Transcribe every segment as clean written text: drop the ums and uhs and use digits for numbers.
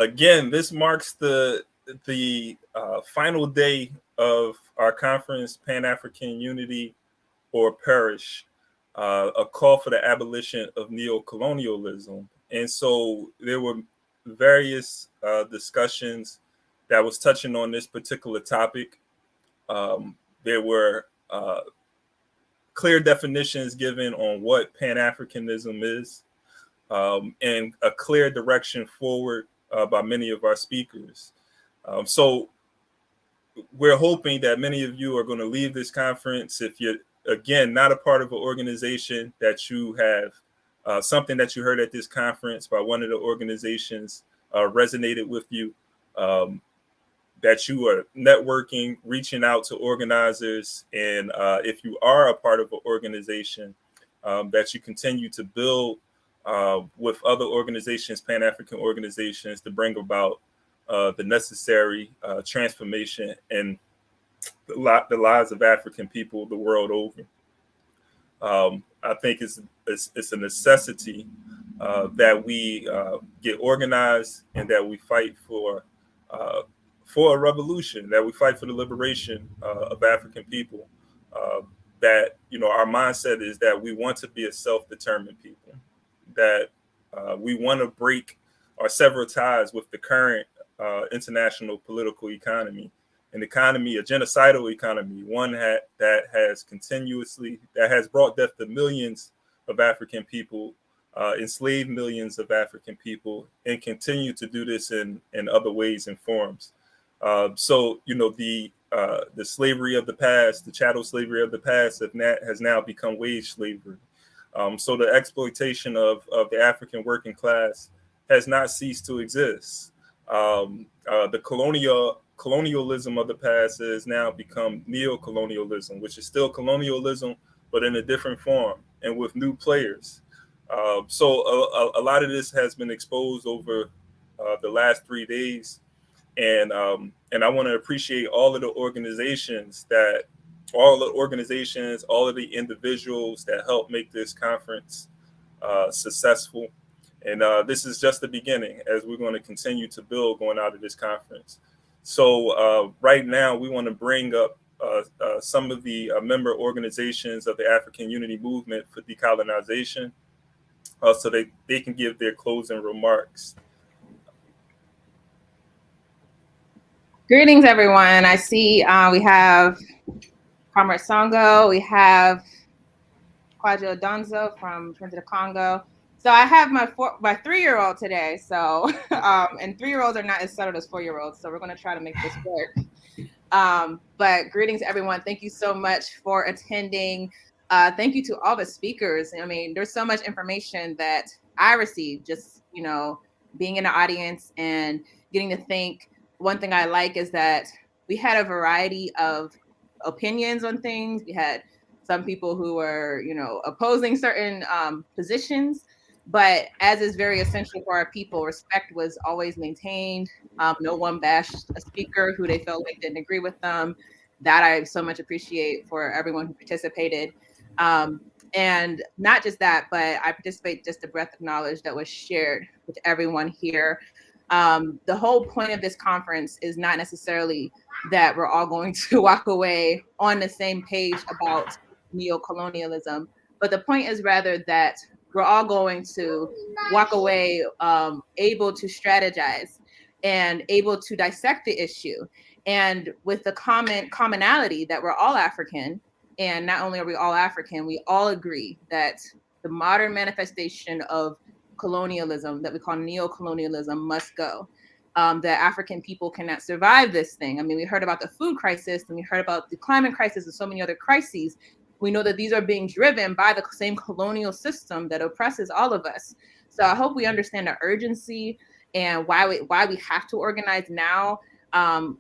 Again, this marks the final day of our conference, Pan African Unity or Perish, a call for the abolition of neocolonialism. And so there were various discussions that was touching on this particular topic. There were clear definitions given on what Pan Africanism is, and a clear direction forward by many of our speakers. So we're hoping that many of you are going to leave this conference. If you're, again, not a part of an organization, that you have something that you heard at this conference by one of the organizations resonated with you, that you are networking, reaching out to organizers, and if you are a part of an organization, that you continue to build with other organizations, Pan-African organizations, to bring about the necessary transformation in the lives of African people the world over. I think it's a necessity that we get organized and that we fight for a revolution, that we fight for the liberation of African people. That, our mindset is that we want to be a self-determined people, that we want to break or sever ties with the current international political economy, an economy, a genocidal economy, one that has brought death to millions of African people, enslaved millions of African people, and continue to do this in other ways and forms. So the slavery of the past, the chattel slavery of the past, has now become wage slavery. So the exploitation of the African working class has not ceased to exist. The colonialism of the past has now become neocolonialism, which is still colonialism, but in a different form and with new players. So a lot of this has been exposed over the last 3 days. And I want to appreciate all of the organizations, all of the individuals that helped make this conference successful. And this is just the beginning, as we're going to continue to build going out of this conference. So right now, we want to bring up some of the member organizations of the African Unity Movement for Decolonization, so they can give their closing remarks. Greetings, everyone. I see we have Comrade Songo, we have Kwajo Donzo from Trinidad of Congo. So I have my 3-year-old today. So and 3-year-olds are not as settled as 4-year-olds. So we're going to try to make this work. But greetings, everyone. Thank you so much for attending. Thank you to all the speakers. I mean, there's so much information that I received just, being in the audience and getting to think. One thing I like is that we had a variety of opinions on things. We had some people who were, opposing certain positions. But as is very essential for our people, respect was always maintained. No one bashed a speaker who they felt like didn't agree with them. That I so much appreciate for everyone who participated. And not just that, but I participate just the breadth of knowledge that was shared with everyone here. The whole point of this conference is not necessarily that we're all going to walk away on the same page about neocolonialism, but the point is rather that we're all going to walk away able to strategize and able to dissect the issue, and with the commonality that we're all African. And not only are we all African, we all agree that the modern manifestation of colonialism that we call neocolonialism must go. That African people cannot survive this thing. I mean, we heard about the food crisis and we heard about the climate crisis and so many other crises. We know that these are being driven by the same colonial system that oppresses all of us. So I hope we understand the urgency and why we have to organize now.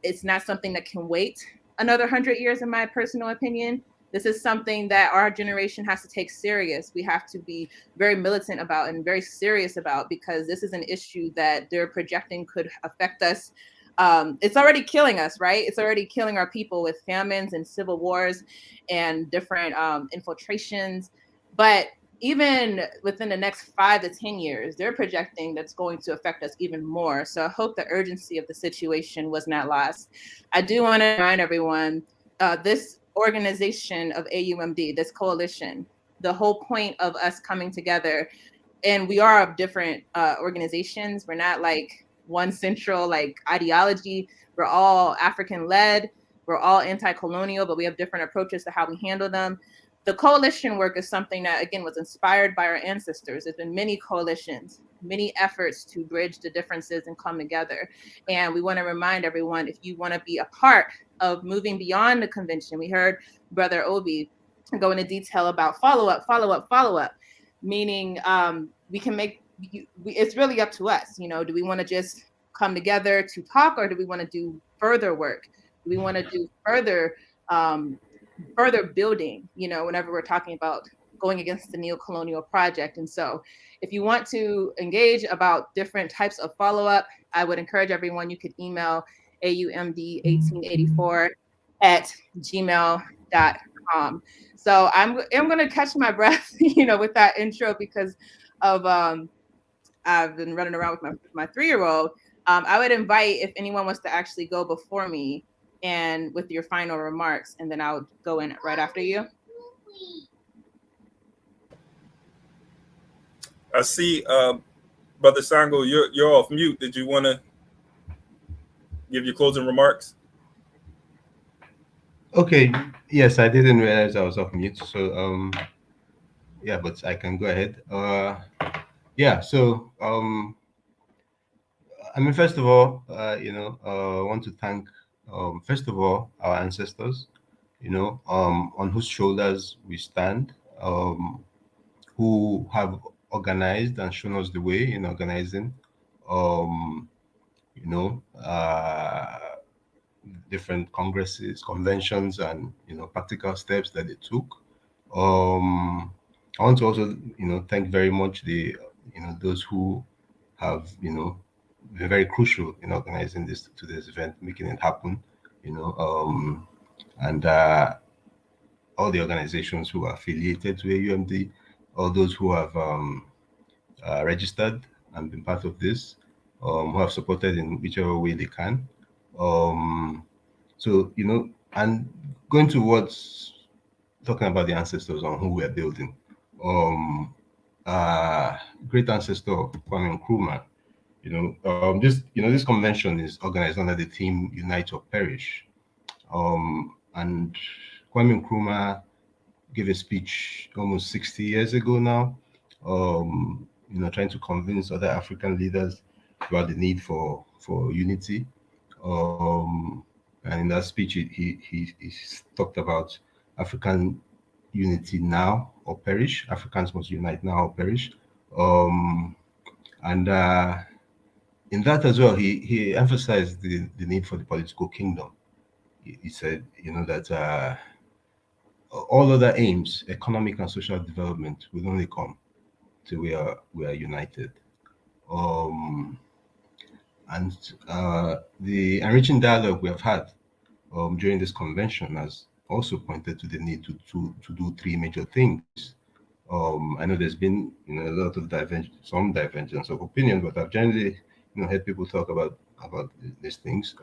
It's not something that can wait another 100 years, in my personal opinion. This is something that our generation has to take serious. We have to be very militant about and very serious about, because this is an issue that they're projecting could affect us. It's already killing us, right? It's already killing our people with famines and civil wars and different infiltrations. But even within the next 5 to 10 years, they're projecting that's going to affect us even more. So I hope the urgency of the situation was not lost. I do want to remind everyone, this organization of AUMD, this coalition, the whole point of us coming together, and we are of different organizations. We're not like one central like ideology. We're all African led. We're all anti-colonial, but we have different approaches to how we handle them. The coalition work is something that, again, was inspired by our ancestors. There's been many coalitions, many efforts to bridge the differences and come together. And we want to remind everyone, if you want to be a part of moving beyond the convention, we heard Brother Obi go into detail about follow-up, meaning we can make, it's really up to us. You know, do we want to just come together to talk, or do we want to do further work? Do we want to do further building, you know, whenever we're talking about going against the neo-colonial project? And so if you want to engage about different types of follow-up, I would encourage everyone, you could email aumd1884@gmail.com. So I'm going to catch my breath, you know, with that intro, because of I've been running around with my 3-year-old. I would invite, if anyone wants to actually go before me and with your final remarks, and then I'll go in right after you. I see, Brother Sango, you're off mute. Did you want to give your closing remarks? Okay. Yes, I didn't realize I was off mute. So yeah, but I can go ahead. Yeah. So I mean, first of all, you know, I want to thank first of all our ancestors, you know, on whose shoulders we stand, who have organized and shown us the way in organizing, you know, different congresses, conventions, and, you know, practical steps that they took. I want to also, you know, thank very much the, you know, those who have, you know, been very crucial in organizing this event, making it happen, you know, and all the organizations who are affiliated to AUMD, all those who have registered and been part of this, who have supported in whichever way they can. So, you know, and going towards talking about the ancestors on who we're building, great ancestor Kwame Nkrumah, you know, this convention is organized under the theme Unite or Perish. And Kwame Nkrumah gave a speech almost 60 years ago now, you know, trying to convince other African leaders about the need for unity. And in that speech, he talked about African unity now or perish. Africans must unite now or perish. And in that as well, he emphasized the need for the political kingdom. He said, you know, that all other aims, economic and social development, will only come till we are united. And the enriching dialogue we have had during this convention has also pointed to the need to do 3 major things. I know there's been, you know, a lot of divergence of opinion, but I've generally, you know, heard people talk about these things.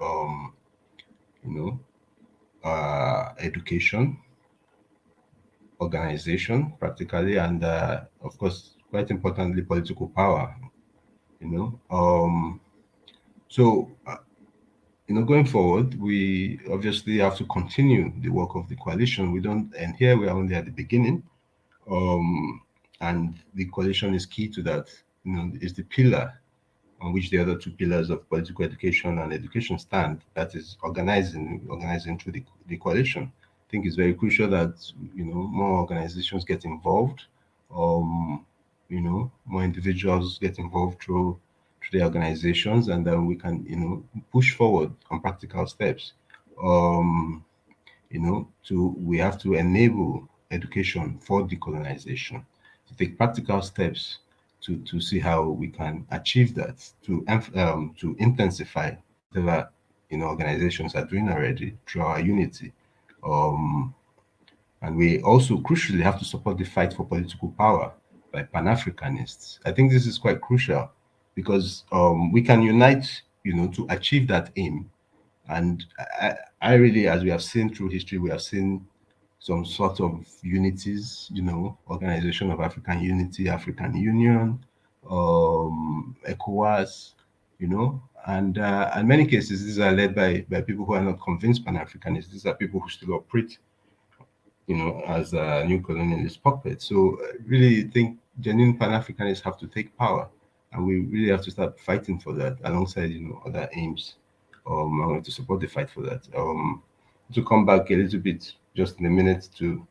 You know, education, organization, practically, and of course, quite importantly, political power. You know, so you know, going forward, we obviously have to continue the work of the coalition. We don't, and here we are only at the beginning, and the coalition is key to that. You know, is the pillar on which the other 2 pillars of political education and education stand. That is organizing through the coalition. I think it's very crucial that, you know, more organizations get involved. You know, more individuals get involved through the organizations, and then we can, you know, push forward on practical steps. You know, we have to enable education for decolonization, to take practical steps to see how we can achieve that, to intensify whatever, you know, organizations are doing already through our unity. And we also crucially have to support the fight for political power. by Pan-Africanists. I think this is quite crucial because we can unite, to achieve that aim. And I really, as we have seen through history, we have seen some sort of unities, Organization of African Unity, African Union, ECOWAS, and in many cases, these are led by people who are not convinced Pan-Africanists. These are people who still operate, as a new colonialist puppet. So I really think genuine Pan-Africanists have to take power, and we really have to start fighting for that alongside, other aims. I want to support the fight for that. To come back a little bit, just in a minute, to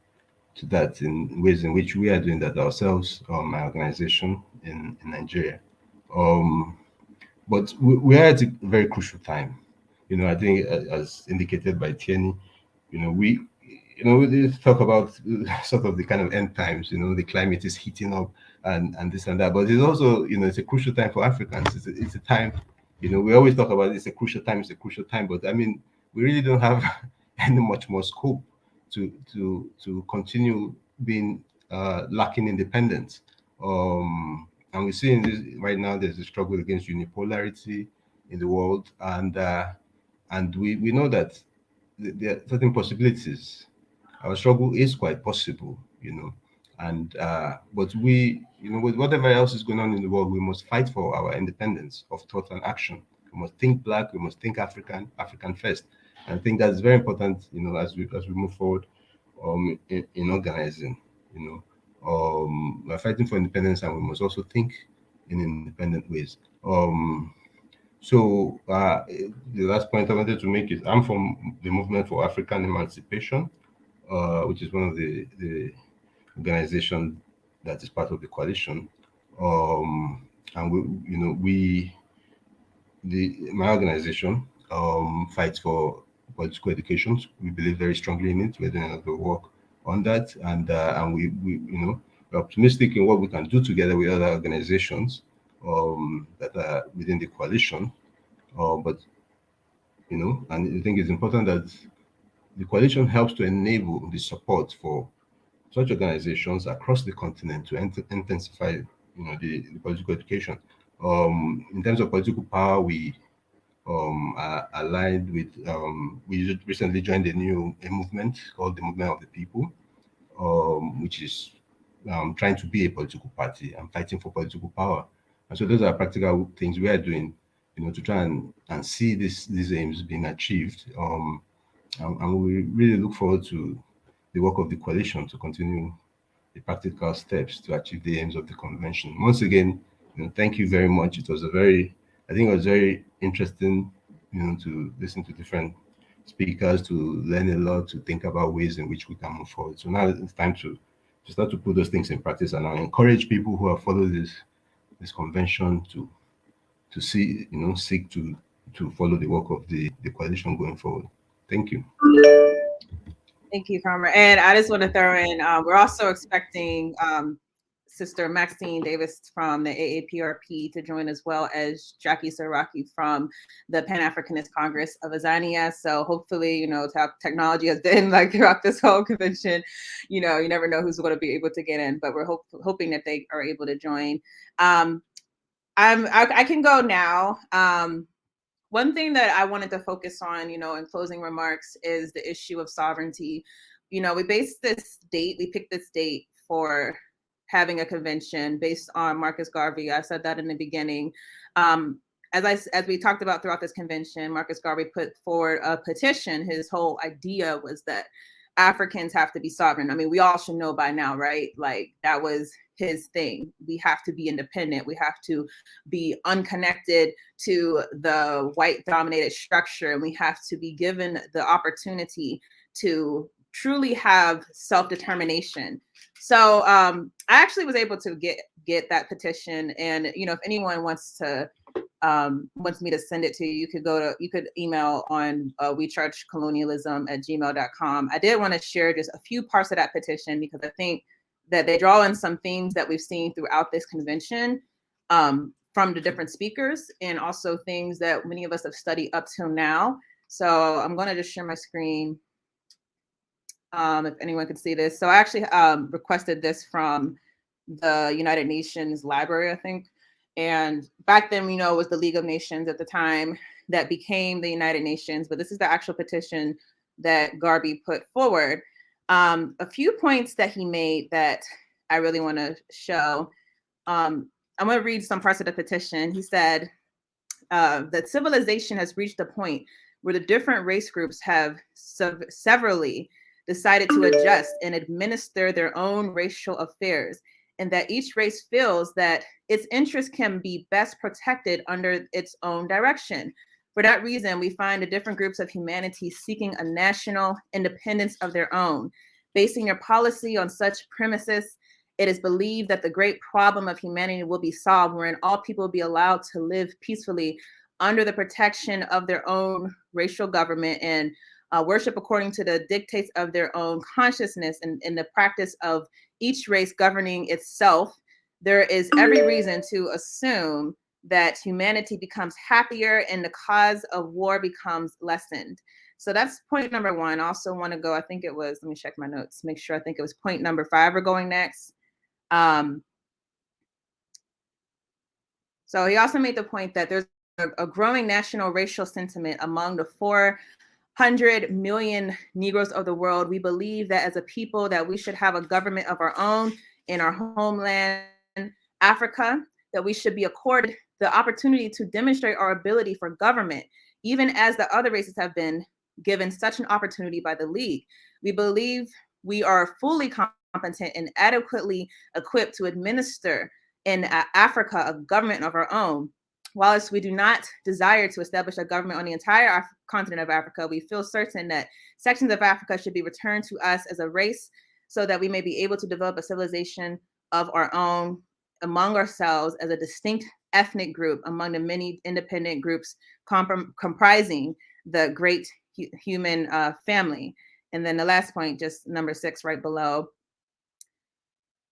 that in ways in which we are doing that ourselves, my organization in Nigeria. But we are at a very crucial time. I think as indicated by Tierney, we talk about sort of the kind of end times, the climate is heating up and this and that, but it's also, it's a crucial time for Africans. It's a time, we always talk about it's a crucial time, but I mean, we really don't have any much more scope to continue being lacking independence. And we're seeing this right now, there's a struggle against unipolarity in the world, and we know that there are certain possibilities. Our struggle is quite possible, and but we, with whatever else is going on in the world, we must fight for our independence of thought and action. We must think Black, we must think African first. And I think that's very important, as we move forward in organizing. We're fighting for independence, and we must also think in independent ways. So the last point I wanted to make is I'm from the Movement for African Emancipation, which is one of the organizations that is part of the coalition. And my organization fights for political education. We believe very strongly in it. We're doing a lot of work on that, and we're optimistic in what we can do together with other organizations that are within the coalition. But and I think it's important that the coalition helps to enable the support for such organizations across the continent to intensify, the political education. In terms of political power, we are aligned with. We recently joined a movement called the Movement of the People, which is trying to be a political party and fighting for political power. And so those are practical things we are doing, to try and see these aims being achieved. And we really look forward to the work of the coalition to continue the practical steps to achieve the aims of the convention. Once again, thank you very much. It was I think it was very interesting, to listen to different speakers, to learn a lot, to think about ways in which we can move forward. So now it's time to start to put those things in practice, and I encourage people who have followed this convention to see, seek to follow the work of the coalition going forward. Thank you. Thank you, Comrade. And I just want to throw in, we're also expecting Sister Maxine Davis from the AAPRP to join, as well as Jackie Saraki from the Pan-Africanist Congress of Azania. So hopefully, technology has been like throughout this whole convention, you never know who's going to be able to get in, but we're hoping that they are able to join. I can go now. One thing that I wanted to focus on, in closing remarks, is the issue of sovereignty. We picked this date for having a convention based on Marcus Garvey. I said that in the beginning. As we talked about throughout this convention, Marcus Garvey put forward a petition. His whole idea was that Africans have to be sovereign. I mean, we all should know by now, right? Like, that was his thing. We have to be independent. We have to be unconnected to the white dominated structure. And we have to be given the opportunity to truly have self-determination. So I actually was able to get that petition. And, if anyone wants me to send it to you, you could email on wechargecolonialism@gmail.com. I did want to share just a few parts of that petition, because I think that they draw in some themes that we've seen throughout this convention from the different speakers, and also things that many of us have studied up till now. So I'm going to just share my screen if anyone could see this. So I actually requested this from the United Nations Library, I think. And back then, it was the League of Nations at the time that became the United Nations, but this is the actual petition that Garvey put forward. A few points that he made that I really want to show. I'm going to read some parts of the petition. He said that civilization has reached a point where the different race groups have severally decided to adjust and administer their own racial affairs, and that each race feels that its interests can be best protected under its own direction. For that reason, we find the different groups of humanity seeking a national independence of their own. Basing your policy on such premises, it is believed that the great problem of humanity will be solved, wherein all people will be allowed to live peacefully under the protection of their own racial government and worship according to the dictates of their own consciousness, and in the practice of each race governing itself. There is every reason to assume that humanity becomes happier and the cause of war becomes lessened. So that's point number one. I also want to go, I think it was, let me check my notes, make sure, I think it was point number 5 we're going next. So he also made the point that there's a growing national racial sentiment among the 400 million Negroes of the world. We believe that as a people that we should have a government of our own in our homeland, Africa, that we should be accorded the opportunity to demonstrate our ability for government, even as the other races have been given such an opportunity by the League. We believe we are fully competent and adequately equipped to administer in Africa a government of our own. Whilst we do not desire to establish a government on the entire continent of Africa, we feel certain that sections of Africa should be returned to us as a race so that we may be able to develop a civilization of our own among ourselves as a distinct ethnic group among the many independent groups comprising the great human family. And then the last point, just number 6 right below.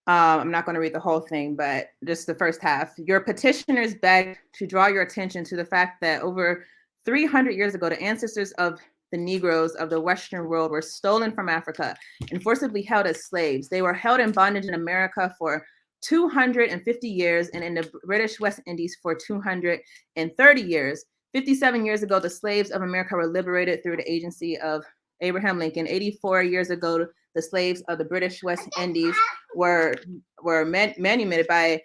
I'm not going to read the whole thing, but just the first half. Your petitioners beg to draw your attention to the fact that over 300 years ago, the ancestors of the Negroes of the Western world were stolen from Africa and forcibly held as slaves. They were held in bondage in America for 250 years and in the British West Indies for 230 years. 57 years ago, the slaves of America were liberated through the agency of Abraham Lincoln. 84 years ago, the slaves of the British West Indies were manumitted by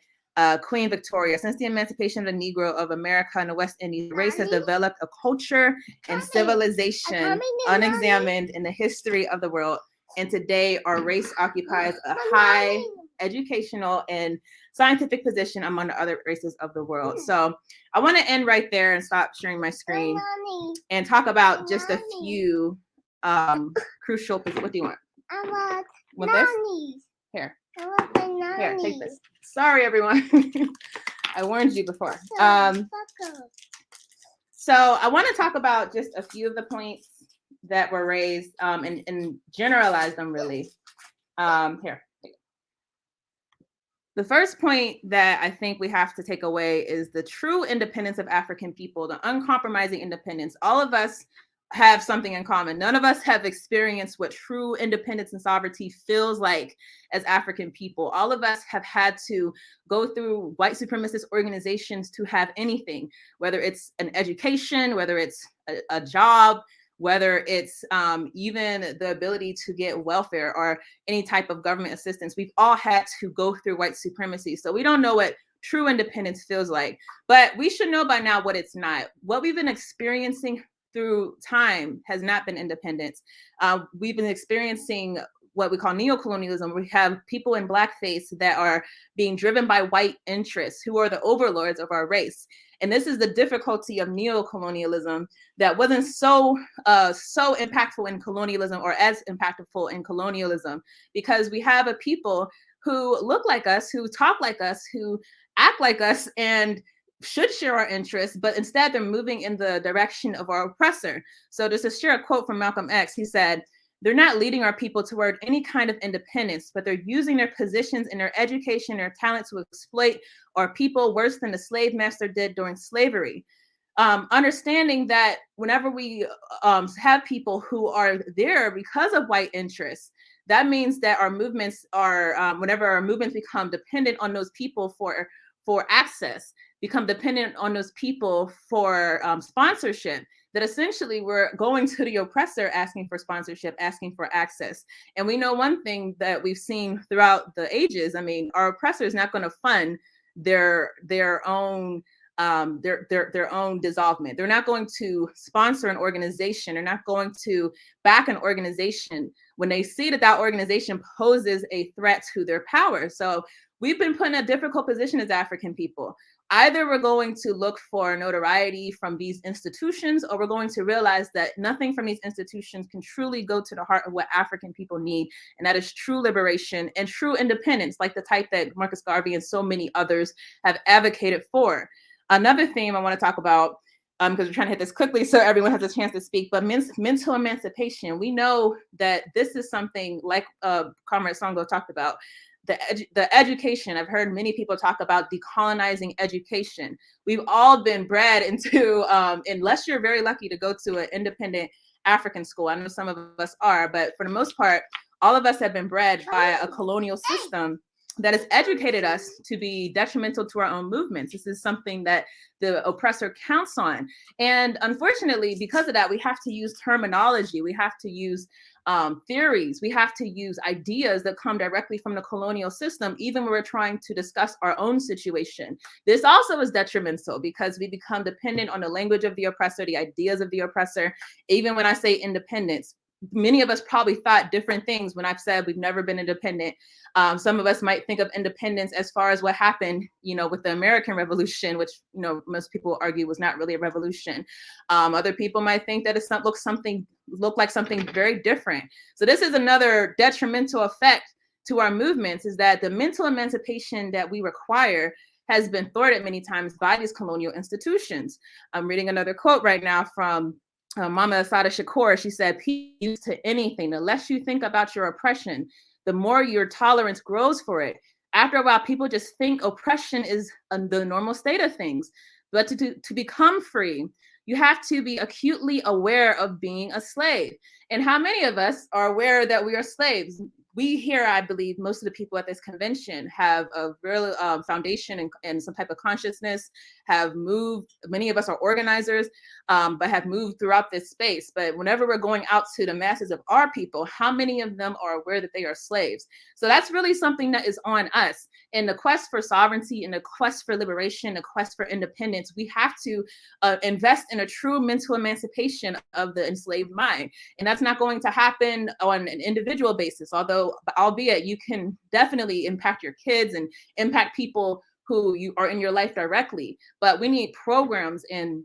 Queen Victoria. Since the emancipation of the Negro of America and the West Indies, the race has developed a culture and civilization unexamined in the history of the world. And today, our race occupies a high educational and scientific position among the other races of the world. So I want to end right there and stop sharing my screen and talk about just a few crucial. What do you want? I want this? Here. I want bananas. Here, take this. Sorry, everyone. I warned you before. So I want to talk about just a few of the points that were raised and generalize them really. Here. The first point that I think we have to take away is the true independence of African people, the uncompromising independence. All of us have something in common. None of us have experienced what true independence and sovereignty feels like as African people. All of us have had to go through white supremacist organizations to have anything, whether it's an education, whether it's a job, whether it's even the ability to get welfare or any type of government assistance. We've all had to go through white supremacy. So we don't know what true independence feels like, but we should know by now what it's not. What we've been experiencing through time has not been independence. We've been experiencing what we call neocolonialism. We have people in blackface that are being driven by white interests who are the overlords of our race. And this is the difficulty of neocolonialism that wasn't so impactful in colonialism or as impactful in colonialism, because we have a people who look like us, who talk like us, who act like us, and should share our interests, but instead they're moving in the direction of our oppressor. So just to share a quote from Malcolm X, he said, "They're not leading our people toward any kind of independence, but they're using their positions and their education, their talent to exploit our people worse than the slave master did during slavery." Understanding that whenever we have people who are there because of white interests, that means that our movements are, whenever our movements become dependent on those people for access, become dependent on those people for sponsorship, that essentially we're going to the oppressor asking for sponsorship, asking for access. And we know one thing that we've seen throughout the ages. I mean, our oppressor is not going to fund their own their own dissolvement. They're not going to sponsor an organization. They're not going to back an organization when they see that that organization poses a threat to their power. So we've been put in a difficult position as African people. Either we're going to look for notoriety from these institutions, or we're going to realize that nothing from these institutions can truly go to the heart of what African people need, and that is true liberation and true independence, like the type that Marcus Garvey and so many others have advocated for. Another theme I want to talk about, because we're trying to hit this quickly so everyone has a chance to speak, but mental emancipation. We know that this is something like Comrade Songo talked about. The education, I've heard many people talk about decolonizing education. We've all been bred into, unless you're very lucky to go to an independent African school. I know some of us are, but for the most part, all of us have been bred by a colonial system that has educated us to be detrimental to our own movements. This is something that the oppressor counts on. And unfortunately, because of that, we have to use terminology. We have to use theories. We have to use ideas that come directly from the colonial system, even when we're trying to discuss our own situation. This also is detrimental because we become dependent on the language of the oppressor, the ideas of the oppressor. Even when I say independence, many of us probably thought different things when I've said we've never been independent. Some of us might think of independence as far as what happened, with the American Revolution, which, most people argue was not really a revolution. Other people might think that it's not look like something very different. So this is another detrimental effect to our movements, is that the mental emancipation that we require has been thwarted many times by these colonial institutions. I'm reading another quote right now from Mama Assata Shakur. She said, "Peace to anything. The less you think about your oppression, the more your tolerance grows for it. After a while, people just think oppression is the normal state of things. But to become free, you have to be acutely aware of being a slave." And how many of us are aware that we are slaves? We here, I believe, most of the people at this convention have a real foundation and some type of consciousness, have moved. Many of us are organizers, but have moved throughout this space. But whenever we're going out to the masses of our people, how many of them are aware that they are slaves? So that's really something that is on us. In the quest for sovereignty, in the quest for liberation, the quest for independence, we have to invest in a true mental emancipation of the enslaved mind. And that's not going to happen on an individual basis, albeit you can definitely impact your kids and impact people who you are in your life directly. But we need programs and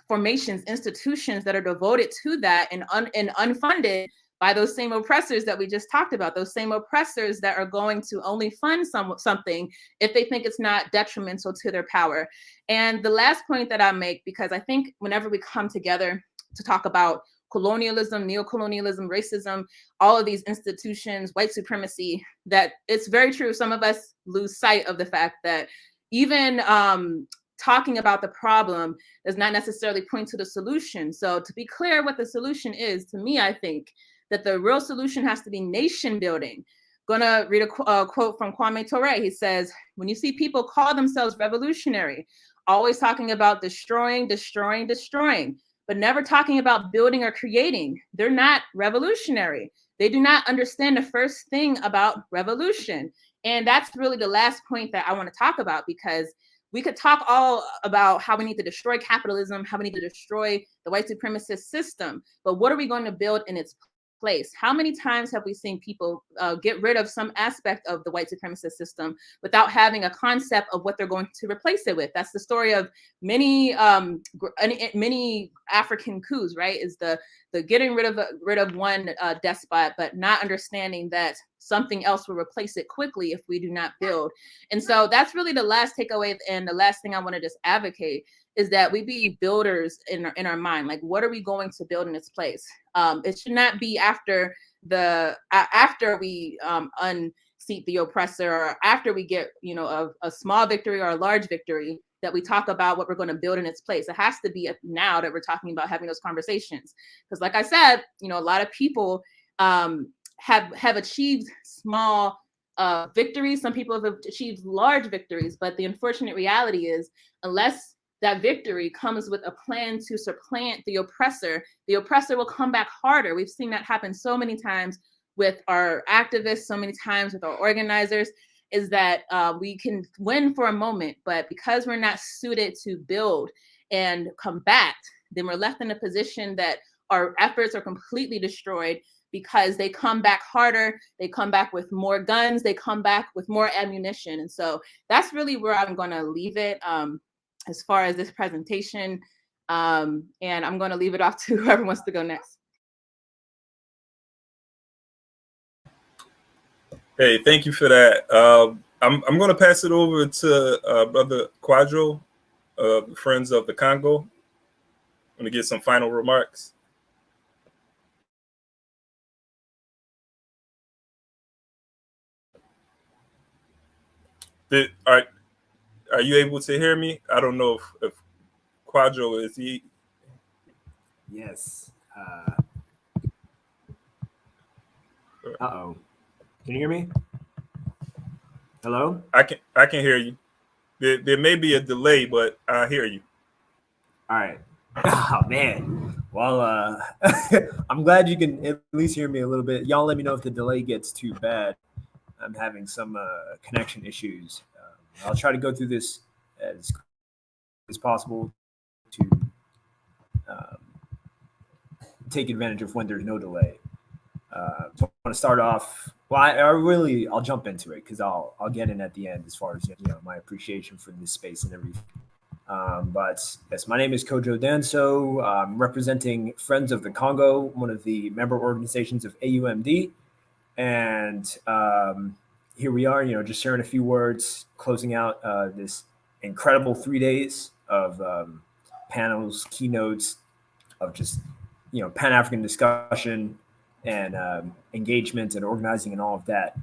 formations, institutions that are devoted to that and unfunded by those same oppressors that we just talked about, those same oppressors that are going to only fund something if they think it's not detrimental to their power. And the last point that I make, because I think whenever we come together to talk about colonialism, neocolonialism, racism, all of these institutions, white supremacy, that it's very true. Some of us lose sight of the fact that even talking about the problem does not necessarily point to the solution. So to be clear what the solution is, to me, I think that the real solution has to be nation building. Gonna read a quote from Kwame Ture. He says, "When you see people call themselves revolutionary, always talking about destroying, destroying, destroying, but never talking about building or creating, they're not revolutionary. They do not understand the first thing about revolution." And that's really the last point that I want to talk about, because we could talk all about how we need to destroy capitalism, how we need to destroy the white supremacist system, but what are we going to build in its place? How many times have we seen people get rid of some aspect of the white supremacist system without having a concept of what they're going to replace it with? That's the story of many African coups, right? Is the getting rid of one despot, but not understanding that something else will replace it quickly if we do not build. And so that's really the last takeaway. And the last thing I want to just advocate is that we be builders in our mind. Like, what are we going to build in its place? It should not be after we unseat the oppressor, or after we get a small victory or a large victory, that we talk about what we're going to build in its place. It has to be now that we're talking about having those conversations. Because like I said, a lot of people have achieved small victories. Some people have achieved large victories, but the unfortunate reality is, unless that victory comes with a plan to supplant the oppressor will come back harder. We've seen that happen so many times with our activists, so many times with our organizers, is that we can win for a moment, but because we're not suited to build and combat, then we're left in a position that our efforts are completely destroyed, because they come back harder, they come back with more guns, they come back with more ammunition. And so that's really where I'm going to leave it as far as this presentation. And I'm going to leave it off to whoever wants to go next. Hey, thank you for that. I'm going to pass it over to Brother Kwadwo, Friends of the Congo. I'm going to get some final remarks. Are you able to hear me? I don't know if Kwadwo is he. Yes. Uh-oh. Can you hear me? Hello? I can hear you. There may be a delay, but I hear you. All right. Oh, man. Well, I'm glad you can at least hear me a little bit. Y'all let me know if the delay gets too bad. I'm having some connection issues. I'll try to go through this as possible to take advantage of when there's no delay. So I want to start off. Well, I'll jump into it because I'll get in at the end as far as my appreciation for this space and everything. But yes, my name is Kojo Danso. I'm representing Friends of the Congo, one of the member organizations of AUMD, and here we are, just sharing a few words, closing out this incredible 3 days of panels, keynotes, of just, Pan-African discussion and engagement and organizing and all of that.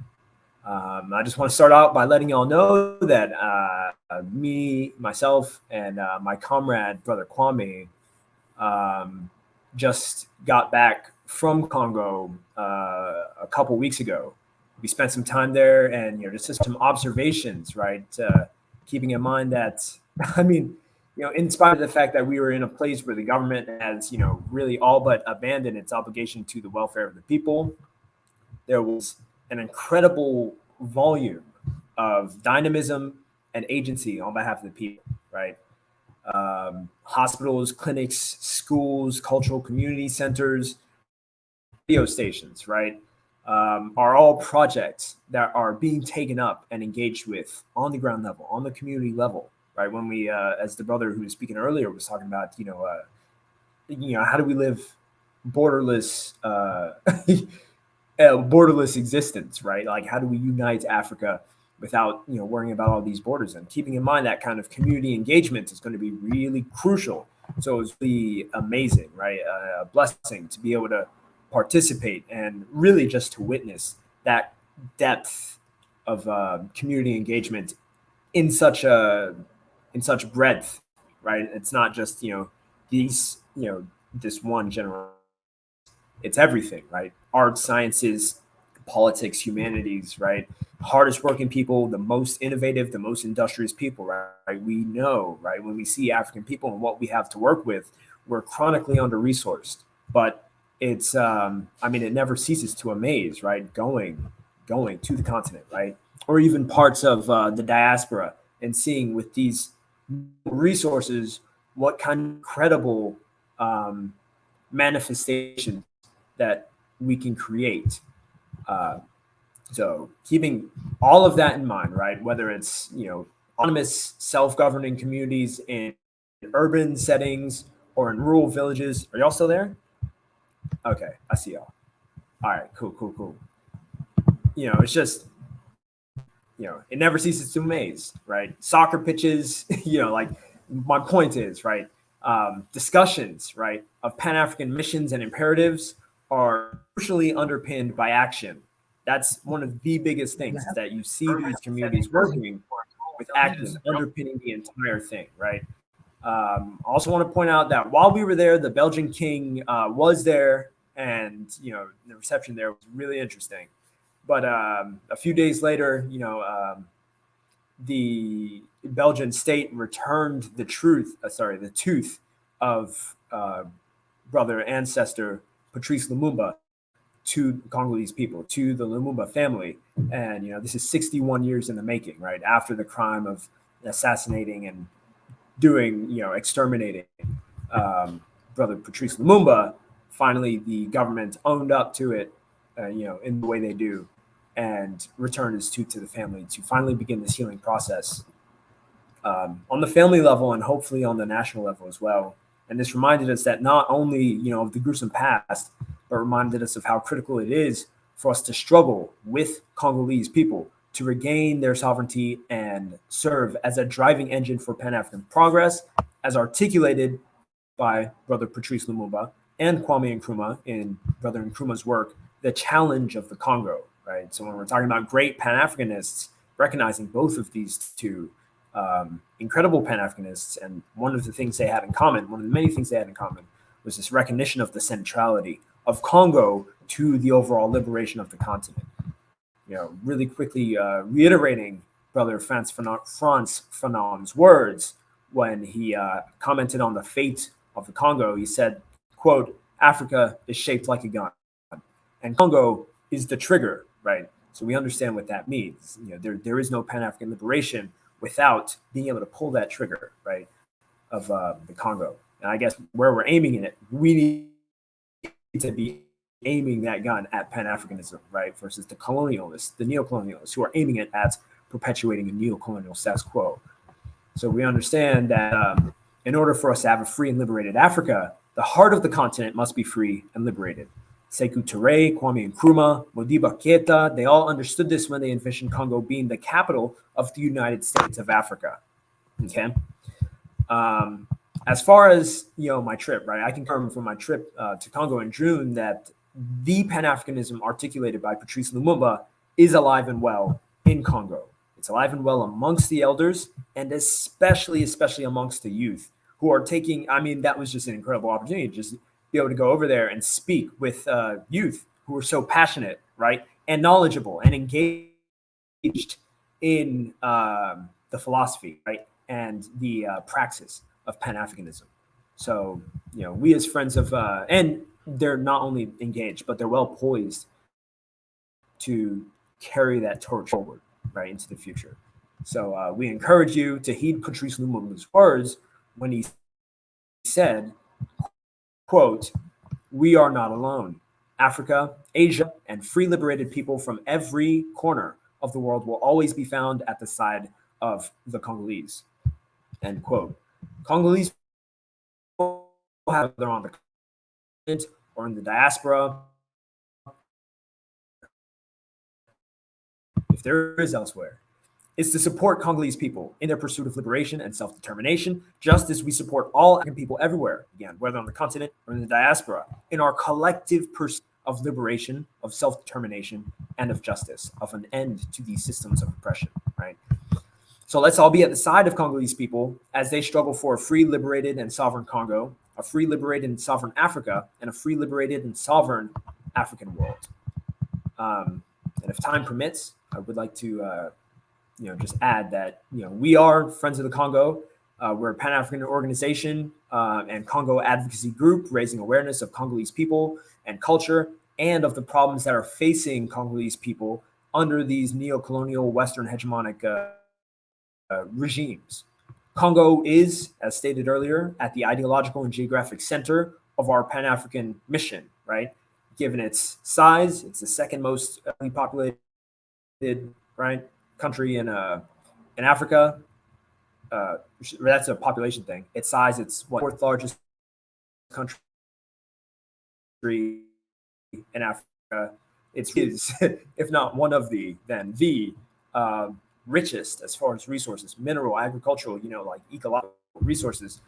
I just want to start out by letting y'all know that myself, and my comrade, Brother Kwame, just got back from Congo a couple weeks ago. We spent some time there and, just some observations, right? Keeping in mind that, in spite of the fact that we were in a place where the government has, really all but abandoned its obligation to the welfare of the people, there was an incredible volume of dynamism and agency on behalf of the people, right? Hospitals, clinics, schools, cultural community centers, radio stations, right? Are all projects that are being taken up and engaged with on the ground level, on the community level, right? When we, as the brother who was speaking earlier was talking about, how do we live borderless, borderless existence, right? Like, how do we unite Africa without, worrying about all these borders? And keeping in mind that kind of community engagement is going to be really crucial. So it's really amazing, right? A blessing to be able to participate and really just to witness that depth of community engagement in such breadth, right? It's not just this one general. It's everything, right? Arts, sciences, politics, humanities, right? Hardest working people, the most innovative, the most industrious people, right? We know, right? When we see African people and what we have to work with, we're chronically under-resourced, but it's, it never ceases to amaze, right? Going to the continent, right? Or even parts of the diaspora, and seeing with these resources, what kind of incredible manifestations that we can create. So keeping all of that in mind, right? Whether it's, autonomous self-governing communities in urban settings or in rural villages. Are y'all still there? Okay, I see y'all. All right, cool. It's just, it never ceases to amaze, right? Soccer pitches, like my point is, right? Discussions, right, of Pan-African missions and imperatives are crucially underpinned by action. That's one of the biggest things, is that you see these communities working with action underpinning the entire thing, right? I also want to point out that while we were there, the Belgian king was there and the reception there was really interesting. But a few days later, the Belgian state returned the tooth of brother ancestor Patrice Lumumba to Congolese people, to the Lumumba family. And, this is 61 years in the making, right? After the crime of assassinating and exterminating brother Patrice Lumumba, finally the government owned up to it, in the way they do, and returned his tooth to the family to finally begin this healing process on the family level and hopefully on the national level as well. And this reminded us that not only, of the gruesome past, but reminded us of how critical it is for us to struggle with Congolese people to regain their sovereignty and serve as a driving engine for Pan-African progress, as articulated by Brother Patrice Lumumba and Kwame Nkrumah in Brother Nkrumah's work, The Challenge of the Congo, right? So when we're talking about great Pan-Africanists, recognizing both of these two incredible Pan-Africanists, and one of the things they had in common, one of the many things they had in common, was this recognition of the centrality of Congo to the overall liberation of the continent. Really quickly reiterating Brother Frantz Fanon's words when he commented on the fate of the Congo. He said, quote, "Africa is shaped like a gun, and Congo is the trigger," right? So we understand what that means. There is no Pan-African liberation without being able to pull that trigger, right, of the Congo. And I guess where we're aiming it, we need to be aiming that gun at Pan-Africanism, right, versus the colonialists, the neocolonialists, who are aiming it at perpetuating a neocolonial status quo. So we understand that in order for us to have a free and liberated Africa, the heart of the continent must be free and liberated. Sekou Touré, Kwame Nkrumah, Modibo Keita, they all understood this when they envisioned Congo being the capital of the United States of Africa. Okay. As far as my trip, right, I can confirm from my trip to Congo in June that the Pan-Africanism articulated by Patrice Lumumba is alive and well in Congo. It's alive and well amongst the elders, and especially amongst the youth who are taking. I mean, that was just an incredible opportunity to just be able to go over there and speak with youth who are so passionate, right, and knowledgeable and engaged in the philosophy, right, and the praxis of Pan-Africanism. So, we as friends of, and they're not only engaged, but they're well poised to carry that torch forward, right, into the future. So we encourage you to heed Patrice Lumumba's words when he said, quote, "We are not alone. Africa, Asia, and free liberated people from every corner of the world will always be found at the side of the Congolese." End quote. Congolese people, whether on the continent or in the diaspora, if there is elsewhere, is to support Congolese people in their pursuit of liberation and self-determination, just as we support all African people everywhere, again, whether on the continent or in the diaspora, in our collective pursuit of liberation, of self-determination, and of justice, of an end to these systems of oppression, right? So let's all be at the side of Congolese people as they struggle for a free, liberated, and sovereign Congo, a free, liberated, and sovereign Africa, and a free, liberated, and sovereign African world. And if time permits, I would like to just add that, we are Friends of the Congo. We're a Pan-African organization and Congo advocacy group raising awareness of Congolese people and culture and of the problems that are facing Congolese people under these neo-colonial Western hegemonic regimes. Congo is, as stated earlier, at the ideological and geographic center of our Pan-African mission, right? Given its size, it's the second most populated, right, country in Africa. That's a population thing. Its size, it's fourth largest country in Africa. It's if not one of the richest as far as resources, mineral, agricultural, like ecological resources,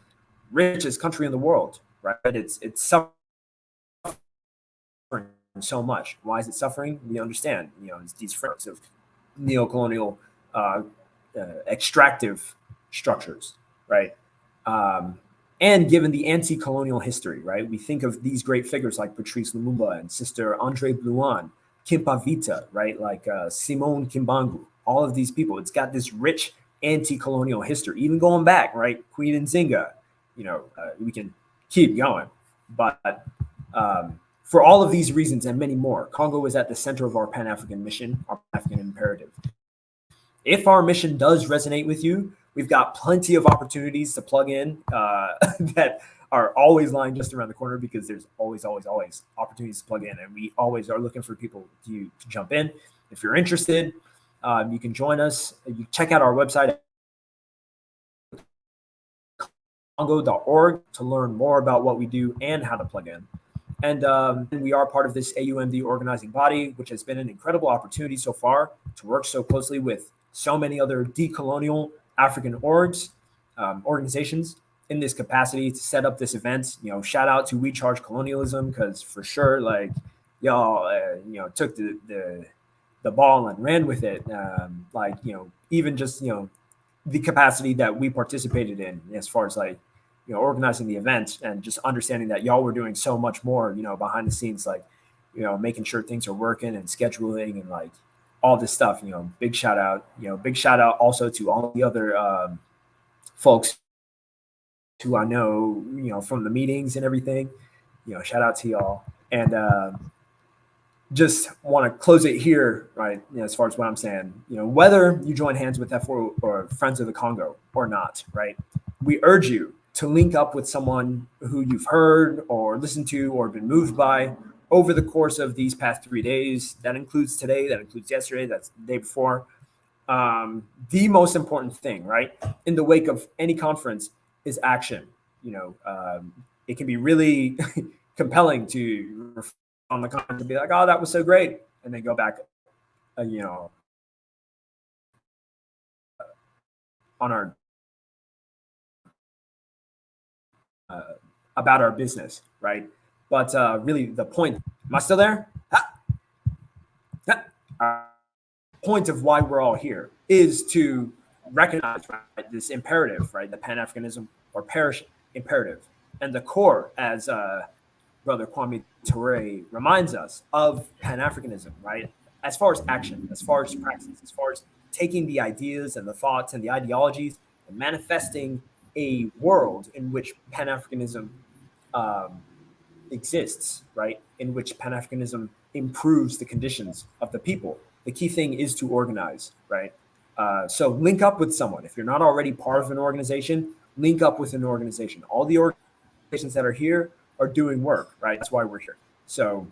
richest country in the world, right? But it's suffering so much. Why is it suffering? We understand, it's these fronts of neo-colonial extractive structures, right? And given the anti-colonial history, right? We think of these great figures like Patrice Lumumba and Sister Andre Blouin, Kimpavita, right? Like Simone Kimbangu, all of these people. It's got this rich anti-colonial history, even going back, right? Queen Nzinga, we can keep going. But for all of these reasons and many more, Congo is at the center of our Pan-African mission, our Pan-African imperative. If our mission does resonate with you, we've got plenty of opportunities to plug in that are always lying just around the corner, because there's always opportunities to plug in. And we always are looking for people to jump in. If you're interested, you can join us. You check out our website, congo.org, to learn more about what we do and how to plug in. And we are part of this AUMD organizing body, which has been an incredible opportunity so far to work so closely with so many other decolonial African organizations in this capacity to set up this event. Shout out to We Charge Colonialism, because for sure, like, y'all, took the ball and ran with it. Even just, the capacity that we participated in as far as like, organizing the event, and just understanding that y'all were doing so much more, behind the scenes, like, making sure things are working and scheduling and like all this stuff. Big shout out also to all the other folks who I know, from the meetings and everything. Shout out to y'all. And just want to close it here, right? As far as what I'm saying, whether you join hands with F4 or Friends of the Congo or not, right? We urge you to link up with someone who you've heard or listened to or been moved by over the course of these past 3 days. That includes today, that includes yesterday, that's the day before. The most important thing, right, in the wake of any conference is action. It can be really compelling to reflect on the conference and be like, oh, that was so great, and then go back, on our about our business, right? But really, the point. Am I still there? Point of why we're all here is to recognize, right, this imperative, right, the Pan-Africanism or parish imperative, and the core, as Brother Kwame Ture reminds us, of Pan-Africanism, right? As far as action, as far as practice, as far as taking the ideas and the thoughts and the ideologies and manifesting a world in which Pan-Africanism exists, right? In which Pan-Africanism improves the conditions of the people. The key thing is to organize, right? So link up with someone. If you're not already part of an organization, link up with an organization. All the organizations that are here are doing work, right? That's why we're here. So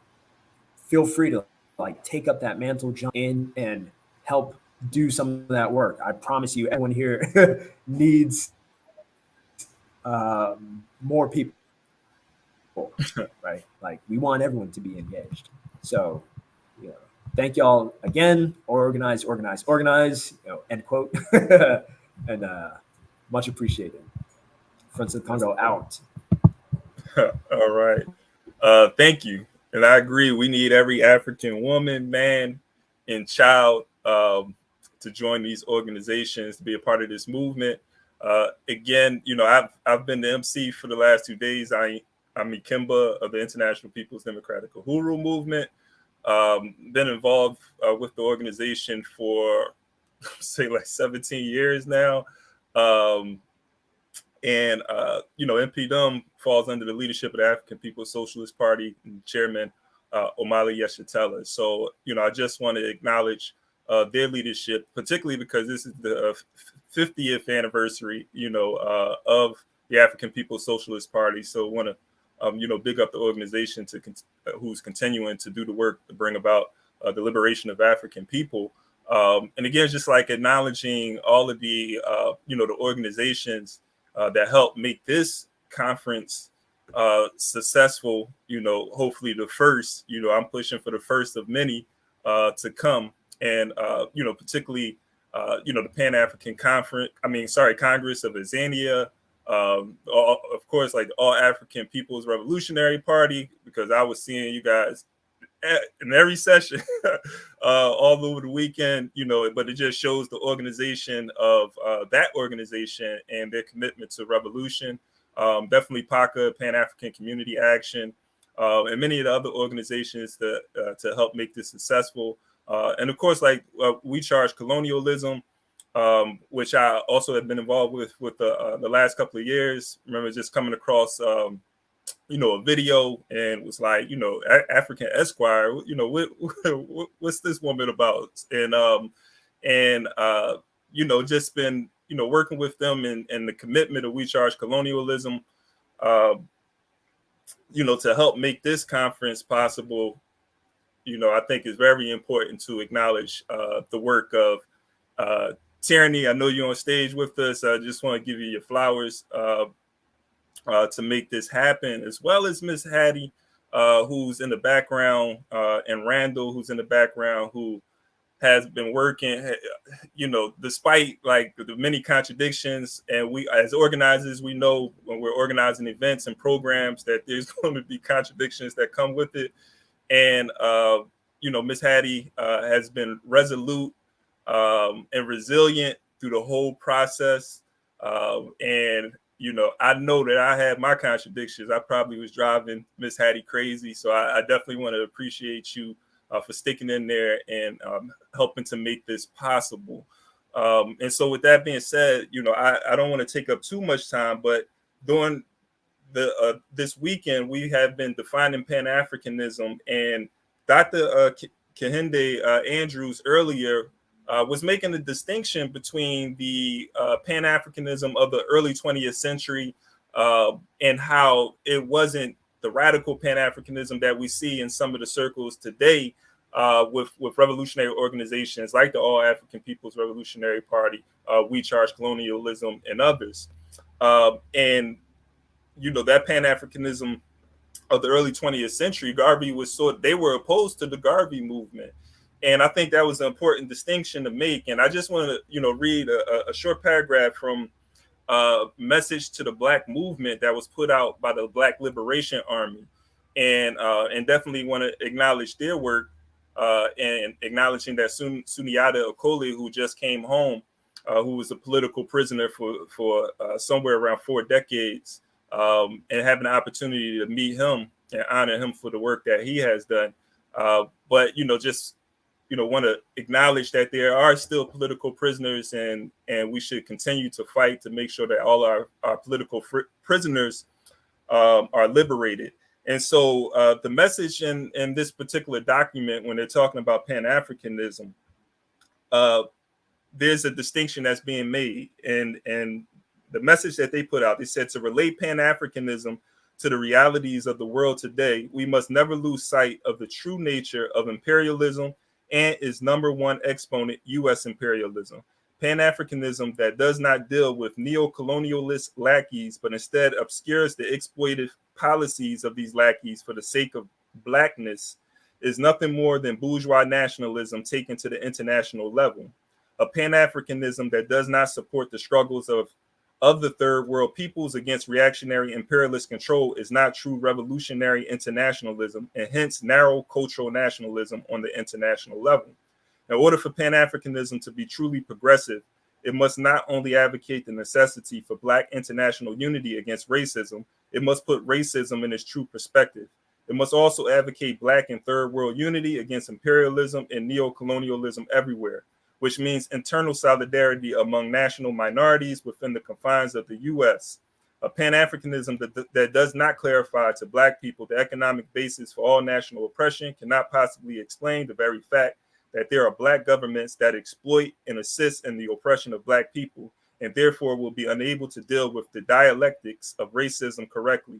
feel free to like take up that mantle, jump in, and help do some of that work. I promise you, everyone here needs more people, right? Like, we want everyone to be engaged. So, thank y'all again. Organize, end quote. And much appreciated. Friends of the Congo out. All right. Thank you. And I agree. We need every African woman, man, and child to join these organizations, to be a part of this movement. Again, I've been the MC for the last 2 days. I'm Ikemba of the International People's Democratic Uhuru Movement. Been involved with the organization for, say, like 17 years now. NPDUM falls under the leadership of the African People's Socialist Party and Chairman Omali Yeshitela. So, I just want to acknowledge their leadership, particularly because this is the 50th anniversary, of the African People's Socialist Party. So want to, big up the organization who's continuing to do the work to bring about the liberation of African people. And again, just like acknowledging all of the, the organizations that helped make this conference successful, hopefully the first, I'm pushing for the first of many to come. And, particularly, the Pan-African Congress of Azania, of course, like the All African People's Revolutionary Party, because I was seeing you guys in every session all over the weekend, but it just shows the organization of that organization and their commitment to revolution. definitely PACA, Pan-African Community Action, and many of the other organizations to help make this successful. And of course, like We Charge Colonialism, which I also have been involved with the last couple of years. Remember just coming across, a video and was like, African Esquire, what's this woman about? And just been, working with them and the commitment of We Charge Colonialism, to help make this conference possible. I think is very important to acknowledge the work of Tyranny. I know you're on stage with us. I just want to give you your flowers to make this happen, as well as Miss Hattie, who's in the background, and Randall, who's in the background, who has been working, despite like the many contradictions. And we, as organizers, we know when we're organizing events and programs that there's going to be contradictions that come with it. And, Miss Hattie has been resolute and resilient through the whole process. And I know that I had my contradictions. I probably was driving Miss Hattie crazy. So I definitely want to appreciate you for sticking in there and helping to make this possible. And so with that being said, I don't want to take up too much time, but during this weekend, we have been defining Pan-Africanism, and Dr. Kehinde Andrews earlier was making a distinction between the Pan-Africanism of the early 20th century and how it wasn't the radical Pan-Africanism that we see in some of the circles today with revolutionary organizations like the All African People's Revolutionary Party, We Charge Colonialism, and others. And that Pan-Africanism of the early 20th century, Garvey they were opposed to the Garvey movement. And I think that was an important distinction to make. And I just want to, read a short paragraph from a message to the Black movement that was put out by the Black Liberation Army. And definitely want to acknowledge their work and acknowledging that Sundiata Acoli, who just came home, who was a political prisoner for somewhere around 4 decades, and having the opportunity to meet him and honor him for the work that he has done. But, want to acknowledge that there are still political prisoners, and we should continue to fight to make sure that all our political prisoners are liberated. And so the message in this particular document, when they're talking about Pan-Africanism, there's a distinction that's being made. And the message that they put out, they said, to relate Pan-Africanism to the realities of the world today, we must never lose sight of the true nature of imperialism and its number one exponent, U.S. imperialism. Pan-Africanism that does not deal with neo-colonialist lackeys, but instead obscures the exploitive policies of these lackeys for the sake of Blackness, is nothing more than bourgeois nationalism taken to the international level. A Pan-Africanism that does not support the struggles of the third world peoples against reactionary imperialist control is not true revolutionary internationalism, and hence narrow cultural nationalism on the international level. In order for Pan-Africanism to be truly progressive, it must not only advocate the necessity for Black international unity against racism, it must put racism in its true perspective. It must also advocate Black and third world unity against imperialism and neo-colonialism everywhere, which means internal solidarity among national minorities within the confines of the U.S. A Pan-Africanism that does not clarify to Black people the economic basis for all national oppression cannot possibly explain the very fact that there are Black governments that exploit and assist in the oppression of Black people, and therefore will be unable to deal with the dialectics of racism correctly.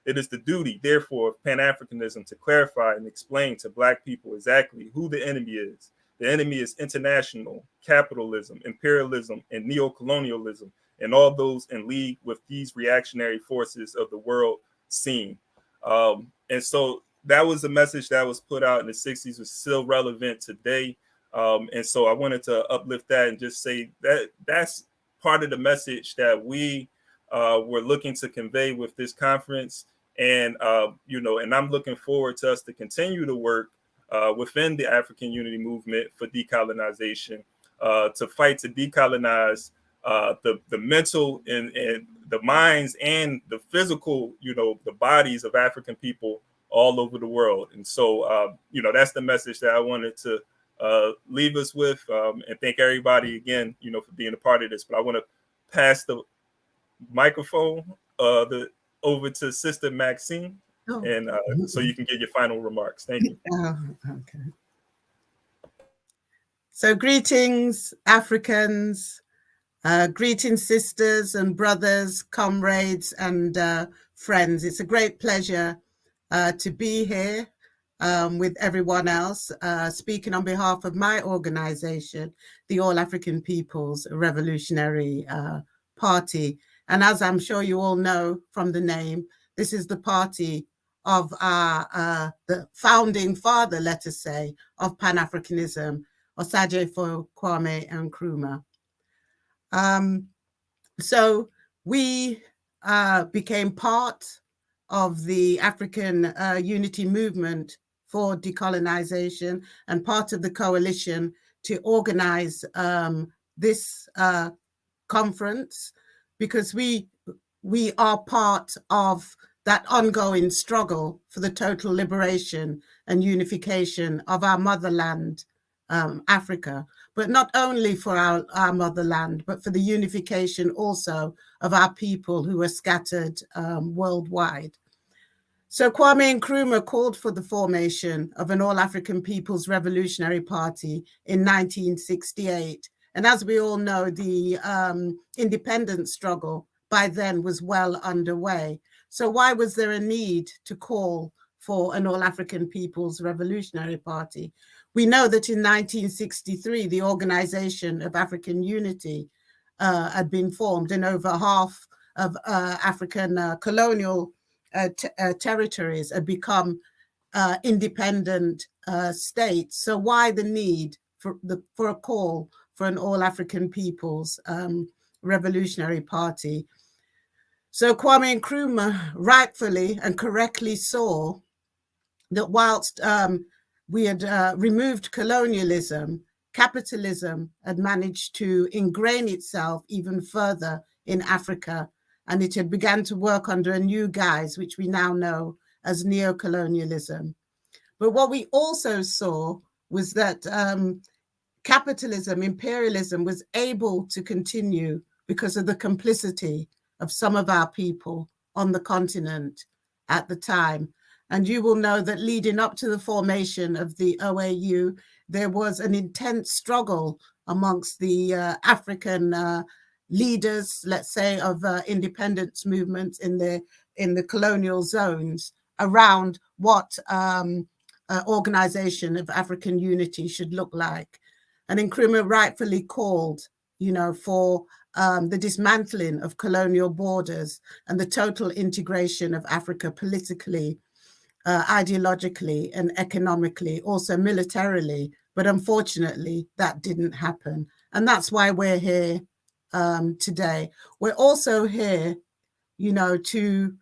It is the duty, therefore, of Pan-Africanism to clarify and explain to Black people exactly who the enemy is. The enemy is international, capitalism, imperialism, and neo-colonialism, and all those in league with these reactionary forces of the world scene. And so that was a message that was put out in the 60s, was still relevant today. And so I wanted to uplift that and just say that that's part of the message that we were looking to convey with this conference. And, and I'm looking forward to us to continue to work within the African Unity Movement for decolonization, to fight to decolonize the mental and the minds and the physical, the bodies of African people all over the world. And so, that's the message that I wanted to leave us with, and thank everybody again, for being a part of this. But I want to pass the microphone over to Sister Maxine, and so you can get your final remarks. Thank you. Okay. So greetings, Africans. Greetings, sisters and brothers, comrades and friends. It's a great pleasure to be here with everyone else, speaking on behalf of my organization, the All African People's Revolutionary Party. And as I'm sure you all know from the name, this is the party of the founding father, let us say, of Pan-Africanism, Osagyefo Kwame Nkrumah. So we became part of the African Unity Movement for Decolonization and part of the coalition to organize this conference, because we are part of that ongoing struggle for the total liberation and unification of our motherland, Africa, but not only for our motherland, but for the unification also of our people who are scattered worldwide. So Kwame Nkrumah called for the formation of an All-African People's Revolutionary Party in 1968. And as we all know, the independence struggle by then was well underway. So why was there a need to call for an All-African People's Revolutionary Party? We know that in 1963, the Organization of African Unity had been formed, and over half of African colonial territories had become independent states. So why the need for a call for an All-African People's Revolutionary Party? So Kwame Nkrumah rightfully and correctly saw that whilst we had removed colonialism, capitalism had managed to ingrain itself even further in Africa, and it had begun to work under a new guise, which we now know as neocolonialism. But what we also saw was that capitalism, imperialism was able to continue because of the complicity of some of our people on the continent at the time. And you will know that leading up to the formation of the OAU, there was an intense struggle amongst the African leaders, let's say, of independence movements in the colonial zones around what organization of African unity should look like. And Nkrumah rightfully called, for the dismantling of colonial borders and the total integration of Africa politically, ideologically and economically, also militarily. But unfortunately, that didn't happen. And that's why we're here today. We're also here, to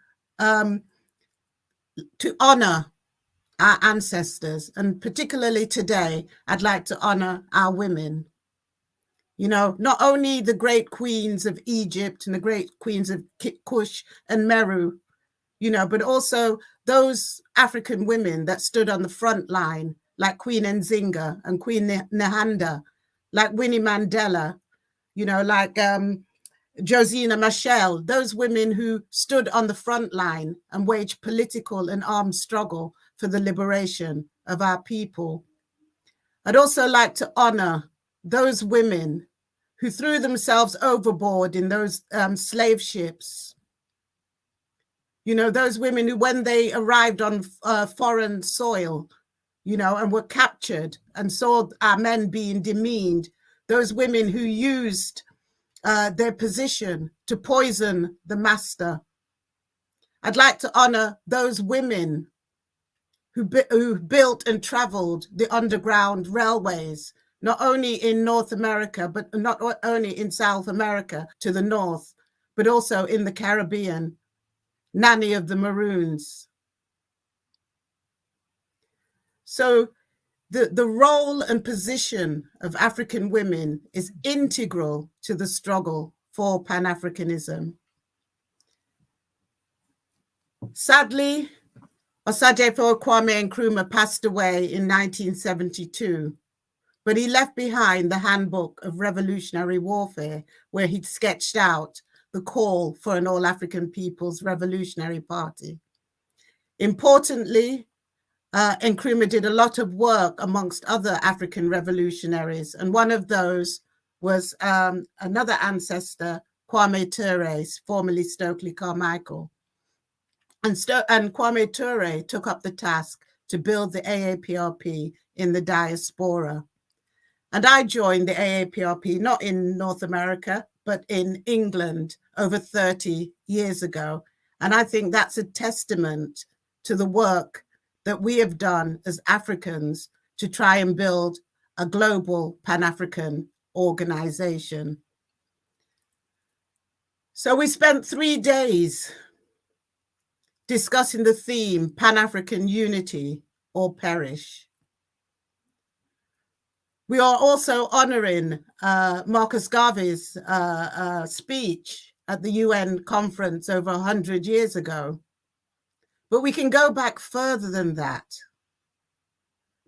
honor our ancestors. And particularly today, I'd like to honor our women. Not only the great queens of Egypt and the great queens of Kush and Meru, but also those African women that stood on the front line, like Queen Nzinga and Queen Nahanda, like Winnie Mandela, like Josina Machel, those women who stood on the front line and waged political and armed struggle for the liberation of our people. I'd also like to honor those women who threw themselves overboard in those slave ships. Those women who, when they arrived on foreign soil, and were captured and saw our men being demeaned, those women who used their position to poison the master. I'd like to honor those women who built and traveled the underground railways, not only in North America, but not only in South America to the north, but also in the Caribbean, Nanny of the Maroons. So the role and position of African women is integral to the struggle for Pan-Africanism. Sadly, Osagyefo Kwame Nkrumah passed away in 1972, but he left behind the Handbook of Revolutionary Warfare, where he'd sketched out the call for an all-African People's Revolutionary Party. Importantly, Nkrumah did a lot of work amongst other African revolutionaries, and one of those was another ancestor, Kwame Ture, formerly Stokely Carmichael. And Kwame Ture took up the task to build the AAPRP in the diaspora. And I joined the AAPRP, not in North America, but in England over 30 years ago. And I think that's a testament to the work that we have done as Africans to try and build a global Pan-African organization. So we spent 3 days discussing the theme Pan-African unity or perish. We are also honoring Marcus Garvey's speech at the UN conference over 100 years ago. But we can go back further than that.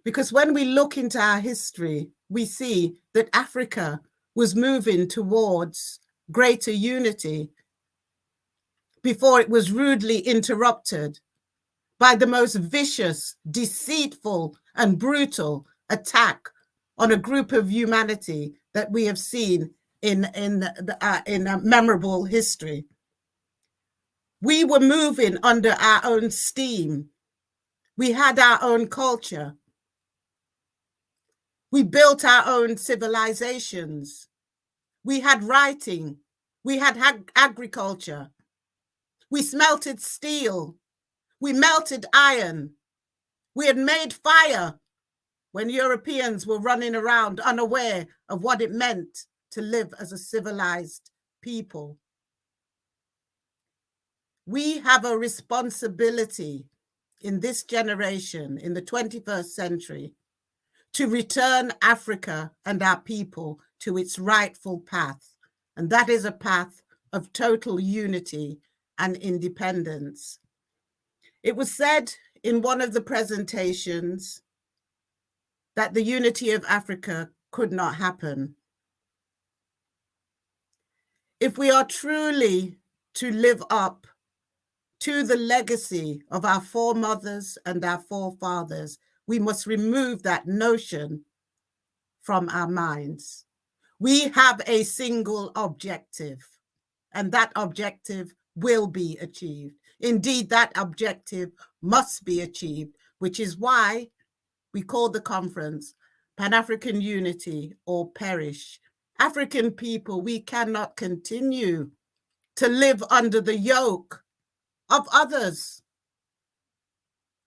Because when we look into our history, we see that Africa was moving towards greater unity before it was rudely interrupted by the most vicious, deceitful, and brutal attack on a group of humanity that we have seen in a memorable history. We were moving under our own steam. We had our own culture. We built our own civilizations. We had writing. We had agriculture. We smelted steel. We melted iron. We had made fire when Europeans were running around unaware of what it meant to live as a civilized people. We have a responsibility in this generation, in the 21st century, to return Africa and our people to its rightful path. And that is a path of total unity and independence. It was said in one of the presentations that the unity of Africa could not happen. If we are truly to live up to the legacy of our foremothers and our forefathers, we must remove that notion from our minds. We have a single objective, and that objective will be achieved. Indeed, that objective must be achieved, which is why we call the conference Pan-African Unity or Perish. African people, we cannot continue to live under the yoke of others.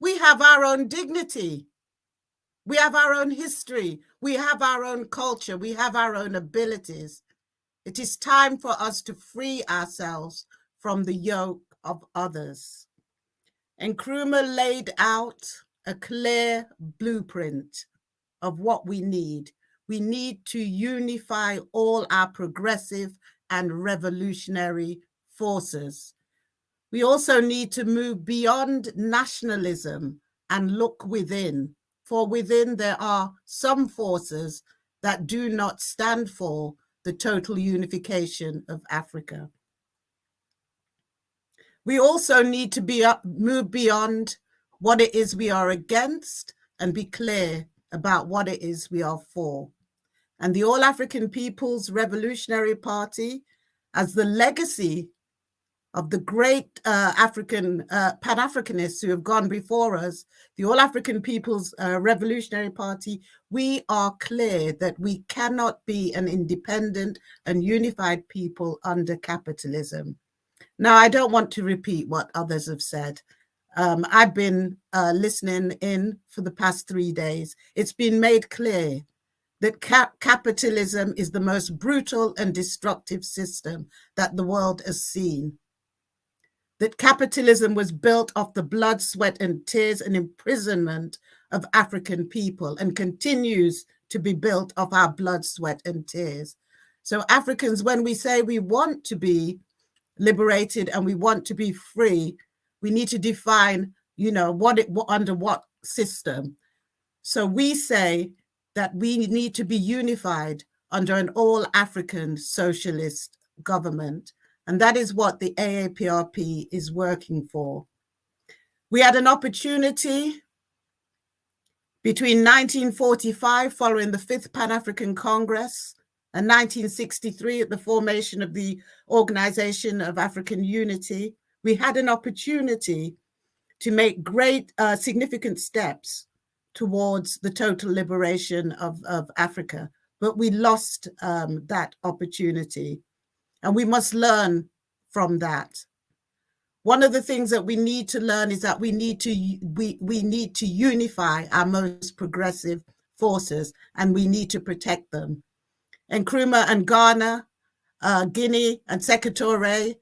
We have our own dignity. We have our own history. We have our own culture. We have our own abilities. It is time for us to free ourselves from the yoke of others. Nkrumah laid out a clear blueprint of what we need. We need to unify all our progressive and revolutionary forces. We also need to move beyond nationalism and look within, for within there are some forces that do not stand for the total unification of Africa. We also need to move beyond what it is we are against and be clear about what it is we are for. And the All African People's Revolutionary Party, as the legacy of the great Pan-Africanists who have gone before us, the All African People's Revolutionary Party, we are clear that we cannot be an independent and unified people under capitalism. Now, I don't want to repeat what others have said. I've been listening in for the past 3 days. It's been made clear that capitalism is the most brutal and destructive system that the world has seen. That capitalism was built off the blood, sweat, and tears and imprisonment of African people and continues to be built off our blood, sweat, and tears. So Africans, when we say we want to be liberated and we want to be free, we need to define, under what system. So we say that we need to be unified under an all-African socialist government. And that is what the AAPRP is working for. We had an opportunity between 1945, following the 5th Pan-African Congress, and 1963 at the formation of the Organization of African Unity. We had an opportunity to make great, significant steps towards the total liberation of Africa, but we lost that opportunity, and we must learn from that. One of the things that we need to learn is that we need to unify our most progressive forces, and we need to protect them. Nkrumah and Ghana, Guinea and Sékou Touré,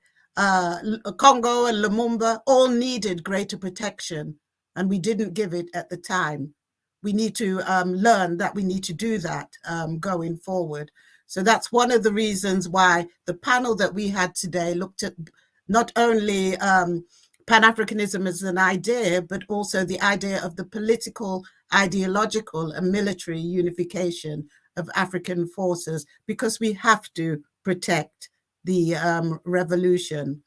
Congo and Lumumba all needed greater protection, and we didn't give it at the time. We need to learn that we need to do that going forward. So that's one of the reasons why the panel that we had today looked at not only Pan-Africanism as an idea, but also the idea of the political, ideological, and military unification of African forces, because we have to protect the revolution.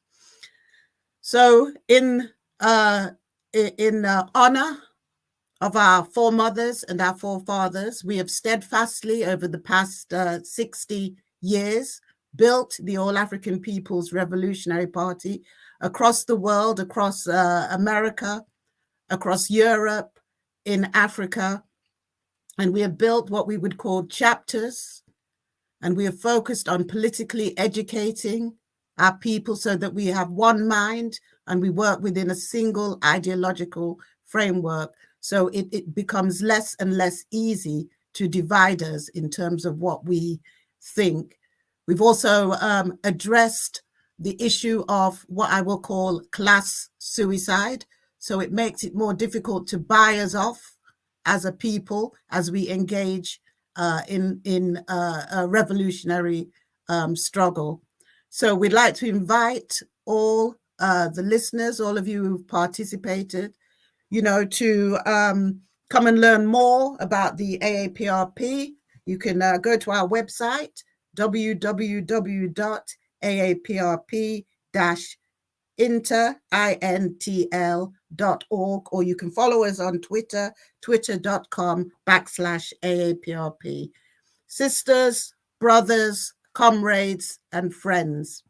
So in honor of our foremothers and our forefathers, we have steadfastly over the past 60 years built the All-African People's Revolutionary Party across the world, across America, across Europe, in Africa. And we have built what we would call chapters, and we have focused on politically educating our people so that we have one mind and we work within a single ideological framework. So it becomes less and less easy to divide us in terms of what we think. We've also addressed the issue of what I will call class suicide. So it makes it more difficult to buy us off as a people as we engage in a revolutionary struggle. So we'd like to invite all the listeners, all of you who've participated, to come and learn more about the AAPRP. You can go to our website, www.aapr-intl.org, or you can follow us on Twitter, twitter.com/AAPRP. Sisters, brothers, comrades, and friends,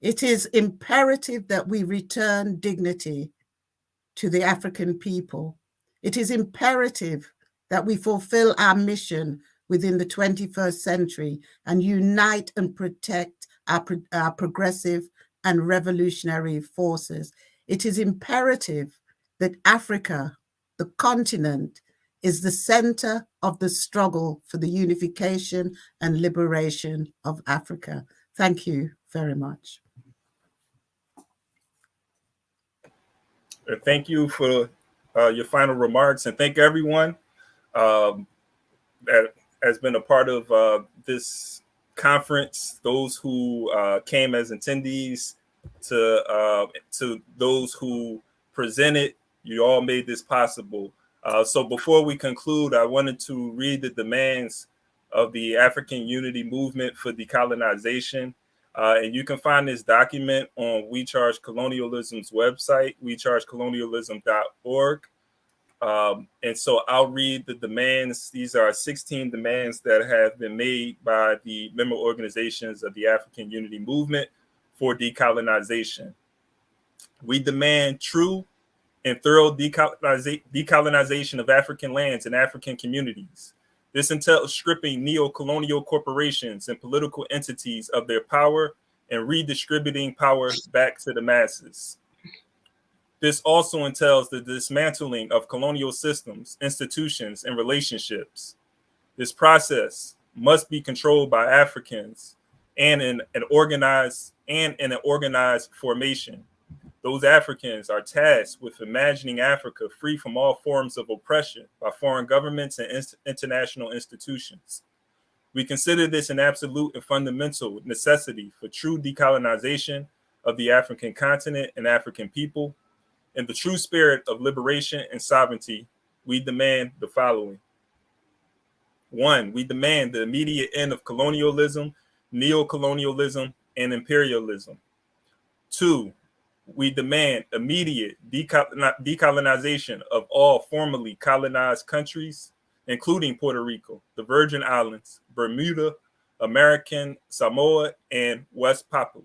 it is imperative that we return dignity to the African people. It is imperative that we fulfill our mission within the 21st century and unite and protect our progressive and revolutionary forces. It is imperative that Africa, the continent, is the center of the struggle for the unification and liberation of Africa. Thank you very much. Thank you for your final remarks, and thank everyone that has been a part of this conference, those who came as attendees, to those who presented. You all made this possible. So before we conclude, I wanted to read the demands of the African Unity Movement for Decolonization. And you can find this document on We Charge Colonialism's website, wechargecolonialism.org. And so I'll read the demands. These are 16 demands that have been made by the member organizations of the African Unity Movement for Decolonization. We demand true and thorough decolonization of African lands and African communities. This entails stripping neo-colonial corporations and political entities of their power and redistributing power back to the masses. This also entails the dismantling of colonial systems, institutions, and relationships. This process must be controlled by Africans and in an organized formation. Those Africans are tasked with imagining Africa free from all forms of oppression by foreign governments and international institutions. We consider this an absolute and fundamental necessity for true decolonization of the African continent and African people. In the true spirit of liberation and sovereignty, we demand the following. 1, we demand the immediate end of colonialism, neocolonialism, and imperialism. 2, we demand immediate decolonization of all formerly colonized countries, including Puerto Rico, the Virgin Islands, Bermuda, American Samoa, and West Papua.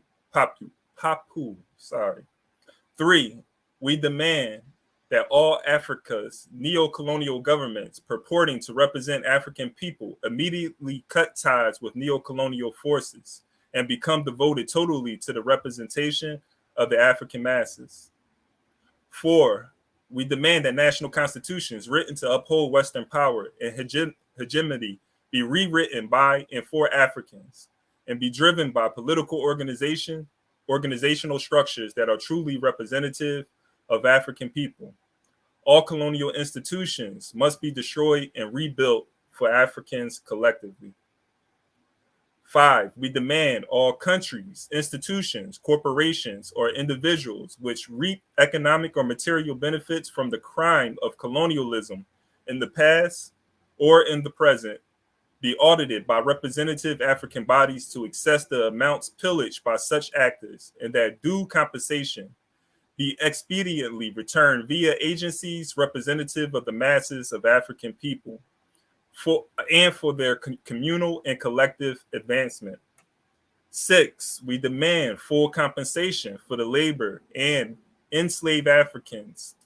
3, we demand that all Africa's neo-colonial governments purporting to represent African people immediately cut ties with neo-colonial forces and become devoted totally to the representation of the African masses. 4, we demand that national constitutions written to uphold Western power and hegemony be rewritten by and for Africans and be driven by political organizational structures that are truly representative of African people. All colonial institutions must be destroyed and rebuilt for Africans collectively. 5, we demand all countries, institutions, corporations, or individuals which reap economic or material benefits from the crime of colonialism in the past or in the present be audited by representative African bodies to assess the amounts pillaged by such actors, and that due compensation be expediently returned via agencies representative of the masses of African people for their communal and collective advancement. 6, we demand full compensation for the labor and enslaved Africans.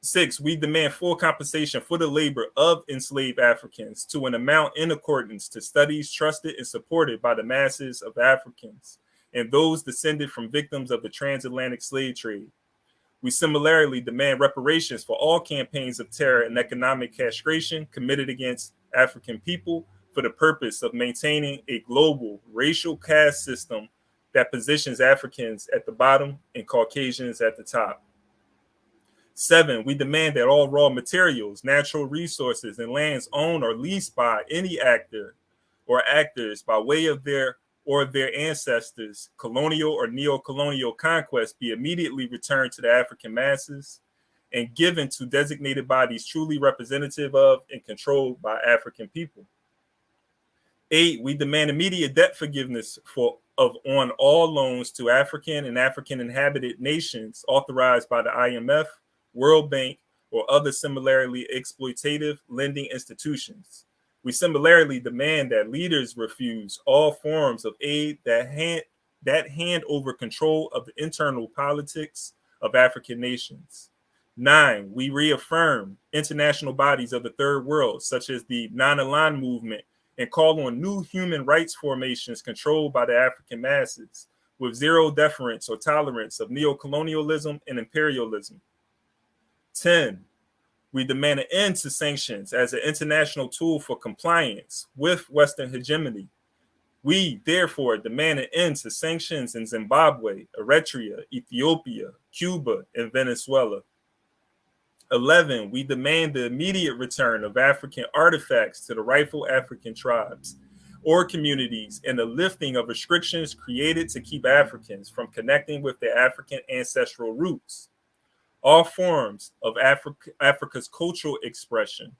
6, we demand full compensation for the labor of enslaved Africans to an amount in accordance to studies trusted and supported by the masses of Africans and those descended from victims of the transatlantic slave trade. We similarly demand reparations for all campaigns of terror and economic castration committed against African people for the purpose of maintaining a global racial caste system that positions Africans at the bottom and Caucasians at the top. 7, we demand that all raw materials, natural resources, and lands owned or leased by any actor or actors by way of their ancestors' colonial or neo-colonial conquest be immediately returned to the African masses and given to designated bodies truly representative of and controlled by African people. 8, we demand immediate debt forgiveness on all loans to African and African inhabited nations authorized by the IMF, World Bank, or other similarly exploitative lending institutions. We similarly demand that leaders refuse all forms of aid that hand over control of the internal politics of African nations. 9, we reaffirm international bodies of the third world, such as the Non-Aligned Movement, and call on new human rights formations controlled by the African masses, with zero deference or tolerance of neocolonialism and imperialism. 10, we demand an end to sanctions as an international tool for compliance with Western hegemony. We, therefore, demand an end to sanctions in Zimbabwe, Eritrea, Ethiopia, Cuba, and Venezuela. 11, we demand the immediate return of African artifacts to the rightful African tribes or communities and the lifting of restrictions created to keep Africans from connecting with their African ancestral roots. All forms of Africa's cultural expression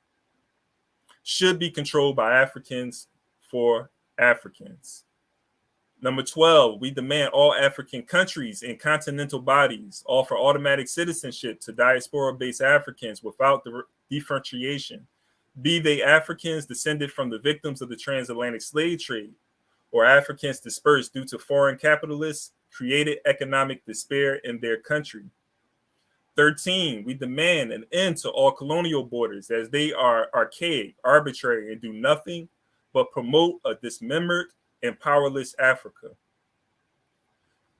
should be controlled by Africans for Africans. Number 12, we demand all African countries and continental bodies offer automatic citizenship to diaspora-based Africans without the differentiation, be they Africans descended from the victims of the transatlantic slave trade or Africans dispersed due to foreign capitalists created economic despair in their country. 13, we demand an end to all colonial borders as they are archaic, arbitrary, and do nothing but promote a dismembered and powerless Africa.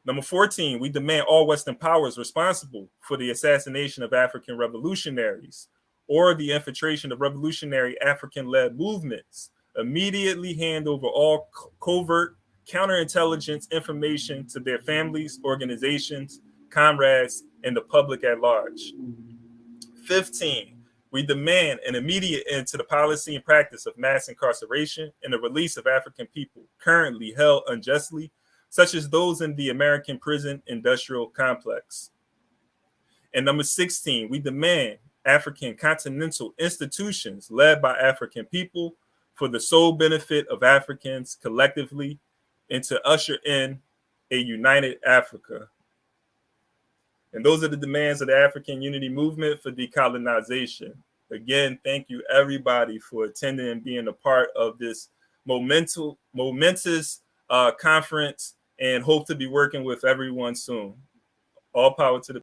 Number 14, we demand all Western powers responsible for the assassination of African revolutionaries or the infiltration of revolutionary African-led movements immediately hand over all covert counterintelligence information to their families, organizations, comrades, and the public at large. 15, We demand an immediate end to the policy and practice of mass incarceration and the release of African people currently held unjustly, such as those in the American prison industrial complex. And number 16, we demand African continental institutions led by African people for the sole benefit of Africans collectively and to usher in a united Africa. And those are the demands of the African Unity Movement for Decolonization. Again, thank you everybody for attending and being a part of this momentous conference, and hope to be working with everyone soon. All power to the